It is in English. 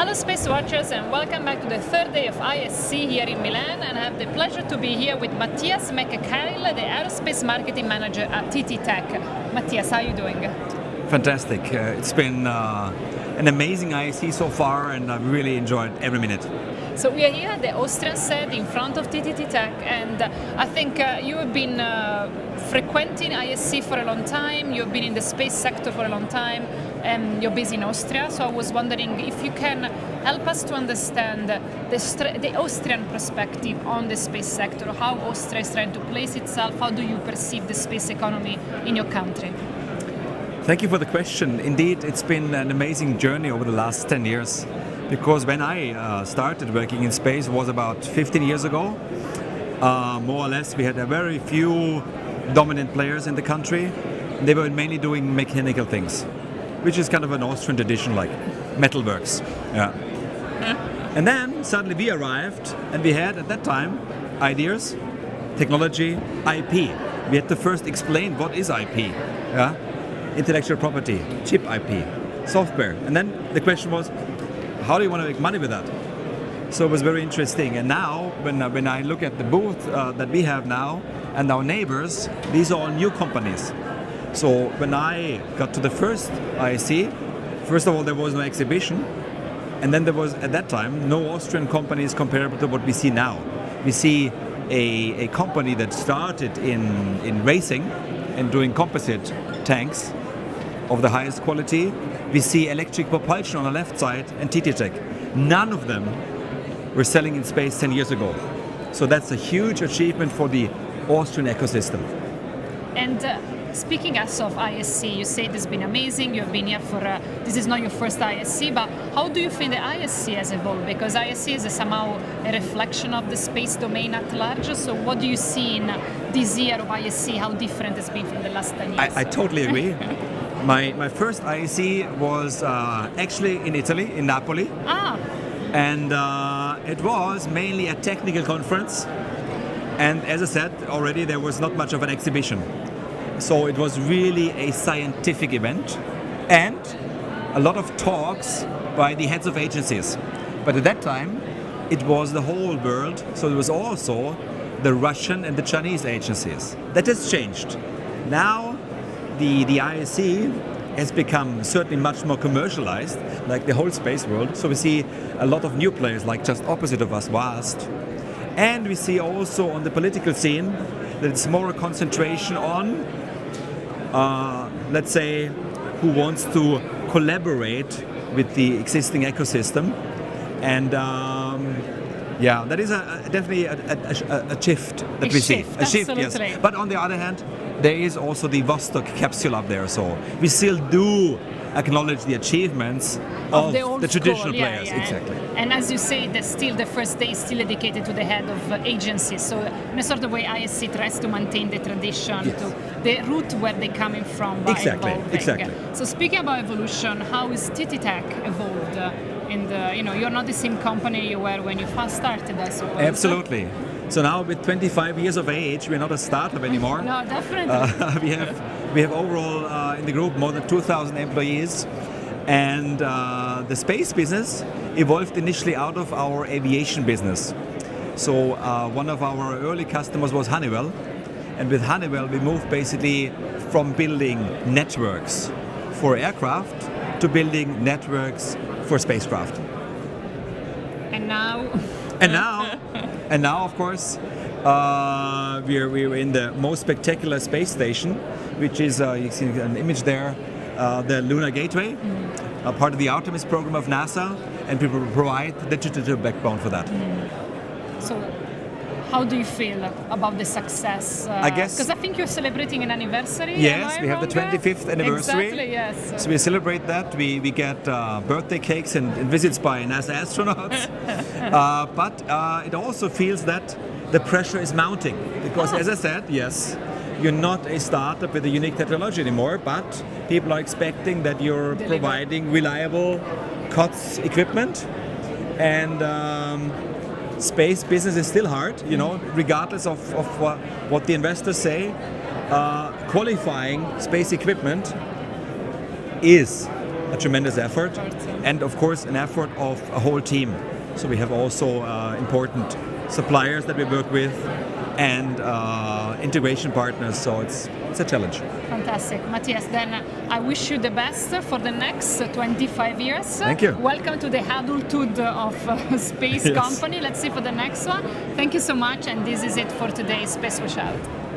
Hello Space Watchers, and welcome back to the third day of IAC here in Milan, and I have the pleasure to be here with Matthias Maeke-Kail, the Aerospace Marketing Manager at TTTech. Matthias, how are you doing? Fantastic. It's been an amazing IAC so far, and I've really enjoyed every minute. So we are here at the Austrian set in front of TTTech, and I think you have been frequenting IAC for a long time, you've been in the space sector for a long time, and you're based in Austria, so I was wondering if you can help us to understand the Austrian perspective on the space sector, how Austria is trying to place itself, how do you perceive the space economy in your country? Thank you for the question. Indeed, it's been an amazing journey over the last 10 years. Because when I started working in space was about 15 years ago. More or less, we had a very few dominant players in the country. They were mainly doing mechanical things, which is kind of an Austrian tradition, like metalworks. Yeah. And then suddenly we arrived, and we had at that time ideas, technology, IP. We had to first explain what is IP. Yeah? Intellectual property, chip IP, software. And then the question was, how do you want to make money with that? So it was very interesting. And now, when I look at the booth that we have now and our neighbors, these are all new companies. So when I got to the first IAC, first of all, there was no exhibition. And then there was, at that time, no Austrian companies comparable to what we see now. We see a company that started in racing and doing composite tanks of the highest quality. We see electric propulsion on the left side and TTTech. None of them were selling in space 10 years ago. So that's a huge achievement for the Austrian ecosystem. And speaking as of IAC, you say it's been amazing, you've been here for, this is not your first IAC, but how do you feel the IAC has evolved? Because IAC is somehow a reflection of the space domain at large, so what do you see in this year of IAC, how different it's been from the last 10 years? I totally agree. My first IAC was actually in Italy, in Napoli. And it was mainly a technical conference. And as I said already, there was not much of an exhibition. So it was really a scientific event and a lot of talks by the heads of agencies. But at that time, it was the whole world. So it was also the Russian and the Chinese agencies. That has changed. Now, the IAC has become certainly much more commercialized, like the whole space world. So we see a lot of new players, like just opposite of us, VAST. And we see also on the political scene that it's more a concentration on, let's say, who wants to collaborate with the existing ecosystem. And yeah, that is definitely a shift that we see. A shift, yes. But on the other hand, there is also the Vostok capsule up there, so we still do acknowledge the achievements of the traditional players. Yeah. Exactly. And as you say, still the first day is still dedicated to the head of agencies. So in a sort of way, IAC tries to maintain the tradition, to the root where they're coming from. By evolving. Exactly. So speaking about evolution, how is TTTech evolved? You're not the same company you were when you first started, I suppose. Absolutely. So now with 25 years of age, we're not a startup anymore. No, definitely. we have overall in the group more than 2,000 employees, and the space business evolved initially out of our aviation business. So one of our early customers was Honeywell, and with Honeywell we moved basically from building networks for aircraft to building networks for spacecraft. And now? And now, of course, we're in the most spectacular space station, which is, you see an image there, the Lunar Gateway, part of the Artemis program of NASA, and we provide the digital backbone for that. So, how do you feel about the success? I guess, because I think you're celebrating an anniversary. Yes, we have the 25th anniversary. Exactly, yes. So we celebrate that. We get birthday cakes and visits by NASA astronauts. But it also feels that the pressure is mounting. Because as I said, yes, you're not a startup with a unique technology anymore, but people are expecting that you're providing reliable COTS equipment. And space business is still hard, regardless of what the investors say. Qualifying space equipment is a tremendous effort, and of course an effort of a whole team. So we have also important suppliers that we work with and integration partners, so it's a challenge. Fantastic. Matthias, then I wish you the best for the next 25 years. Thank you. Welcome to the adulthood of space Yes. company. Let's see for the next one. Thank you so much, and this is it for today's SpaceWatch Out.